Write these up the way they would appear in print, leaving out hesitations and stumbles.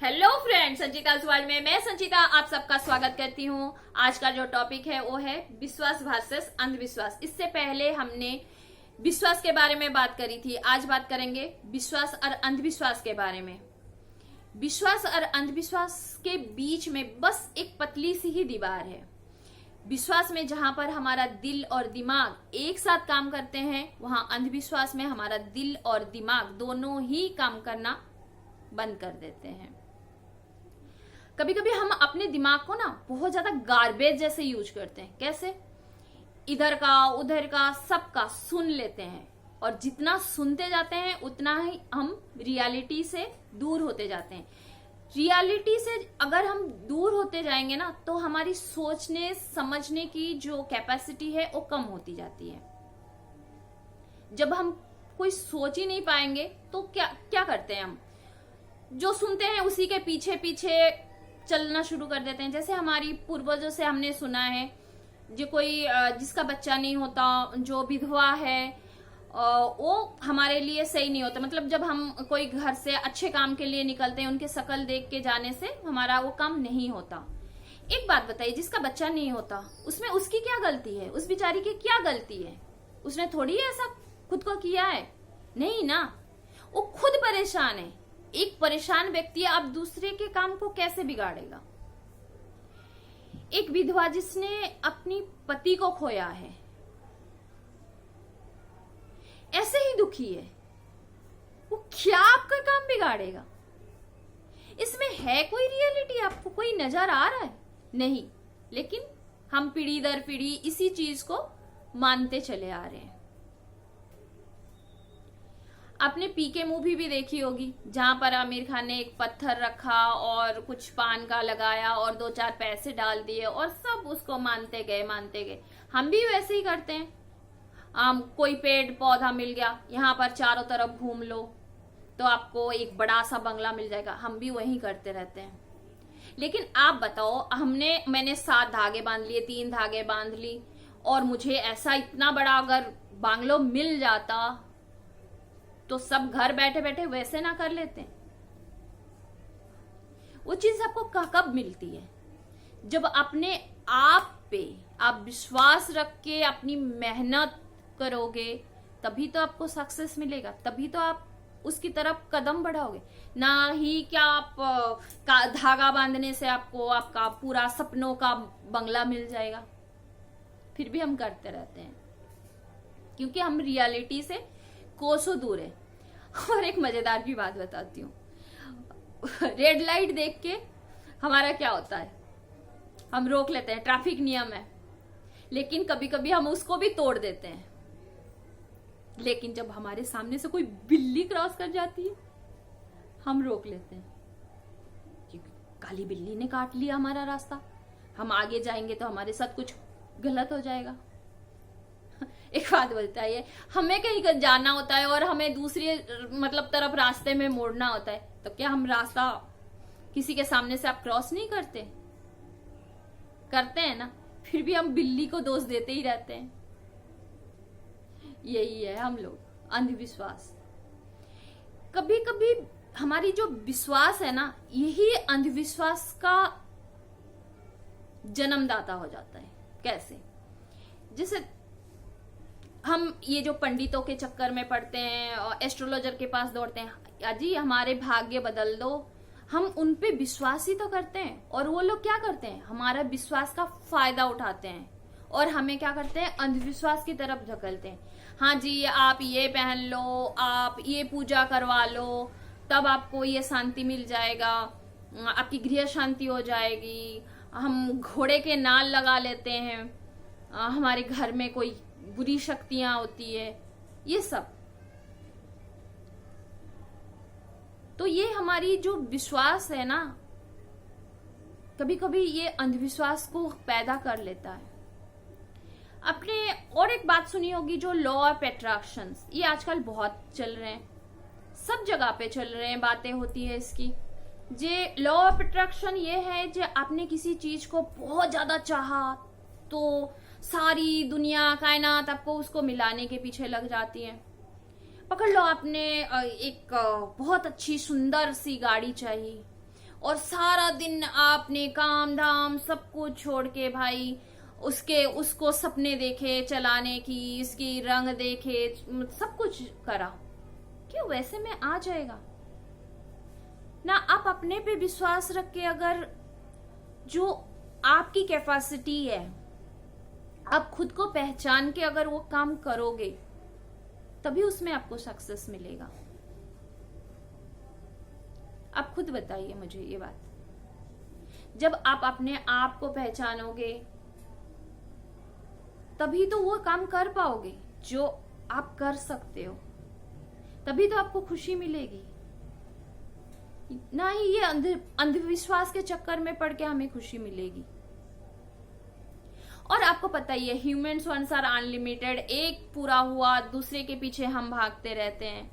Hello friends, संचिता world में मैं संचिता आप सबका स्वागत करती हूँ। आज का जो टॉपिक है वो है विश्वास वर्सेस अंधविश्वास। इससे पहले हमने विश्वास के बारे में बात करी थी, आज बात करेंगे विश्वास और अंधविश्वास के बारे में। विश्वास और अंधविश्वास के बीच में बस एक पतली सी ही दीवार है। विश्वास में जहां पर हमारा दिल और दिमाग एक साथ काम करते हैं, वहां अंधविश्वास में हमारा दिल और दिमाग दोनों ही काम करना बंद कर देते हैं। कभी कभी हम अपने दिमाग को ना बहुत ज्यादा गार्बेज जैसे यूज करते हैं। कैसे? इधर का उधर का सबका सुन लेते हैं, और जितना सुनते जाते हैं उतना ही हम रियलिटी से दूर होते जाते हैं। रियलिटी से अगर हम दूर होते जाएंगे ना, तो हमारी सोचने समझने की जो कैपेसिटी है वो कम होती जाती है। जब हम कोई सोच ही नहीं पाएंगे तो क्या करते हैं हम? जो सुनते हैं उसी के पीछे पीछे चलना शुरू कर देते हैं। जैसे हमारी पूर्वजों से हमने सुना है, जो कोई जिसका बच्चा नहीं होता, जो विधवा है, वो हमारे लिए सही नहीं होता। मतलब जब हम कोई घर से अच्छे काम के लिए निकलते हैं, उनके शकल देख के जाने से हमारा वो काम नहीं होता। एक बात बताइए, जिसका बच्चा नहीं होता उसमें उसकी क्या गलती है? उस बेचारी की क्या गलती है? उसने थोड़ी ऐसा खुद को किया है, नहीं ना। वो खुद परेशान है। एक परेशान व्यक्ति अब दूसरे के काम को कैसे बिगाड़ेगा? एक विधवा जिसने अपनी पति को खोया है, ऐसे ही दुखी है, वो क्या आपका काम बिगाड़ेगा? इसमें है कोई रियलिटी? आपको कोई नजर आ रहा है? नहीं। लेकिन हम पीढ़ी दर पीढ़ी इसी चीज को मानते चले आ रहे हैं। आपने पीके मूवी भी देखी होगी, जहां पर आमिर खान ने एक पत्थर रखा और कुछ पान का लगाया और 2-4 पैसे डाल दिए और सब उसको मानते गए। हम भी वैसे ही करते हैं। कोई पेड़ पौधा मिल गया, यहाँ पर चारों तरफ घूम लो तो आपको एक बड़ा सा बंगला मिल जाएगा। हम भी वही करते रहते हैं। लेकिन आप बताओ, मैंने 7 धागे बांध लिए, 3 धागे बांध ली, और मुझे ऐसा इतना बड़ा अगर बांग्लो मिल जाता तो सब घर बैठे बैठे वैसे ना कर लेते? वो चीज आपको कब मिलती है? जब अपने आप पे आप विश्वास रख के अपनी मेहनत करोगे, तभी तो आपको सक्सेस मिलेगा, तभी तो आप उसकी तरफ कदम बढ़ाओगे। ना ही क्या आप धागा बांधने से आपको आपका पूरा सपनों का बंगला मिल जाएगा। फिर भी हम करते रहते हैं, क्योंकि हम रियलिटी से कोसों दूर है। और एक मजेदार भी बात बताती हूँ। रेड लाइट देख के हमारा क्या होता है? हम रोक लेते हैं, ट्रैफिक नियम है, लेकिन कभी कभी हम उसको भी तोड़ देते हैं। लेकिन जब हमारे सामने से कोई बिल्ली क्रॉस कर जाती है, हम रोक लेते हैं, क्योंकि काली बिल्ली ने काट लिया हमारा रास्ता। हम आगे जाएंगे तो हमारे साथ कुछ गलत हो जाएगा। एक बात बताइए, हमें कहीं जाना होता है और हमें दूसरी तरफ रास्ते में मोड़ना होता है, तो क्या हम रास्ता किसी के सामने से आप क्रॉस नहीं करते? करते हैं ना। फिर भी हम बिल्ली को दोष देते ही रहते हैं। यही है हम लोग, अंधविश्वास। कभी कभी हमारी जो विश्वास है ना, यही अंधविश्वास का जन्मदाता हो जाता है। कैसे? जैसे हम ये जो पंडितों के चक्कर में पड़ते हैं और एस्ट्रोलॉजर के पास दौड़ते हैं, या जी हमारे भाग्य बदल दो, हम उन पे विश्वास ही तो करते हैं। और वो लोग क्या करते हैं? हमारा विश्वास का फायदा उठाते हैं और हमें क्या करते हैं? अंधविश्वास की तरफ धकेलते हैं। हाँ जी, आप ये पहन लो, आप ये पूजा करवा लो, तब आपको ये शांति मिल जाएगा, आपकी गृह शांति हो जाएगी। हम घोड़े के नाल लगा लेते हैं, हमारे घर में कोई बुरी शक्तियां होती है, ये सब। तो ये हमारी जो विश्वास है ना, कभी कभी ये अंधविश्वास को पैदा कर लेता है। आपने और एक बात सुनी होगी, जो लॉ ऑफ अट्रैक्शन, ये आजकल बहुत चल रहे हैं, सब जगह पे चल रहे हैं, बातें होती है इसकी। जे लॉ ऑफ अट्रैक्शन ये है, जो आपने किसी चीज को बहुत ज्यादा चाहा तो सारी दुनिया कायनात आपको उसको मिलाने के पीछे लग जाती है। पकड़ लो, आपने एक बहुत अच्छी सुंदर सी गाड़ी चाहिए, और सारा दिन आपने काम धाम सब कुछ छोड़ के भाई उसको सपने देखे चलाने की, इसकी रंग देखे, सब कुछ करा, क्यों वैसे में आ जाएगा ना। आप अपने पे विश्वास रख के अगर जो आपकी कैपेसिटी है, आप खुद को पहचान के अगर वो काम करोगे, तभी उसमें आपको सक्सेस मिलेगा। आप खुद बताइए मुझे ये बात। जब आप अपने आप को पहचानोगे, तभी तो वो काम कर पाओगे जो आप कर सकते हो, तभी तो आपको खुशी मिलेगी। ना ही ये अंधविश्वास के चक्कर में पड़ के हमें खुशी मिलेगी। और आपको पता ही है, ह्यूमन्स वंस आर अनलिमिटेड। एक पूरा हुआ, दूसरे के पीछे हम भागते रहते हैं।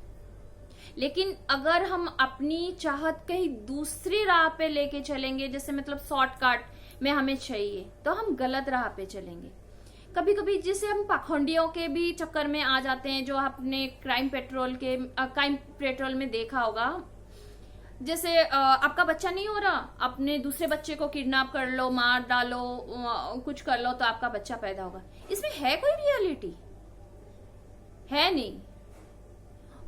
लेकिन अगर हम अपनी चाहत कहीं दूसरी राह पे लेके चलेंगे, जैसे मतलब शॉर्टकट में हमें चाहिए, तो हम गलत राह पे चलेंगे। कभी कभी जैसे हम पाखंडियों के भी चक्कर में आ जाते हैं, जो आपने क्राइम पेट्रोल में देखा होगा। जैसे आपका बच्चा नहीं हो रहा, अपने दूसरे बच्चे को किडनैप कर लो, मार डालो, कुछ कर लो, तो आपका बच्चा पैदा होगा। इसमें है कोई रियलिटी? है नहीं।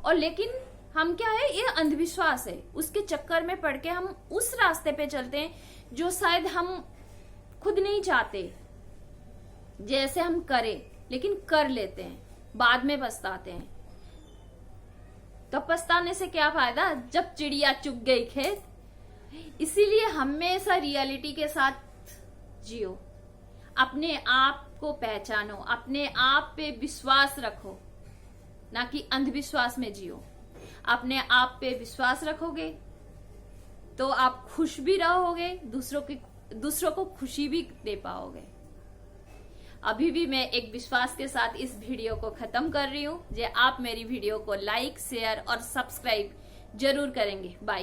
और लेकिन हम क्या है, ये अंधविश्वास है, उसके चक्कर में पड़ के हम उस रास्ते पे चलते हैं जो शायद हम खुद नहीं चाहते जैसे हम करें, लेकिन कर लेते हैं, बाद में पछताते हैं। तो पछताने से क्या फायदा जब चिड़िया चुग गई खेत। इसीलिए हमेशा रियलिटी के साथ जियो, अपने आप को पहचानो, अपने आप पे विश्वास रखो, ना कि अंधविश्वास में जियो। अपने आप पे विश्वास रखोगे तो आप खुश भी रहोगे, दूसरों को खुशी भी दे पाओगे। अभी भी मैं एक विश्वास के साथ इस वीडियो को खत्म कर रही हूँ, जो आप मेरी वीडियो को लाइक, शेयर और सब्सक्राइब जरूर करेंगे। बाय।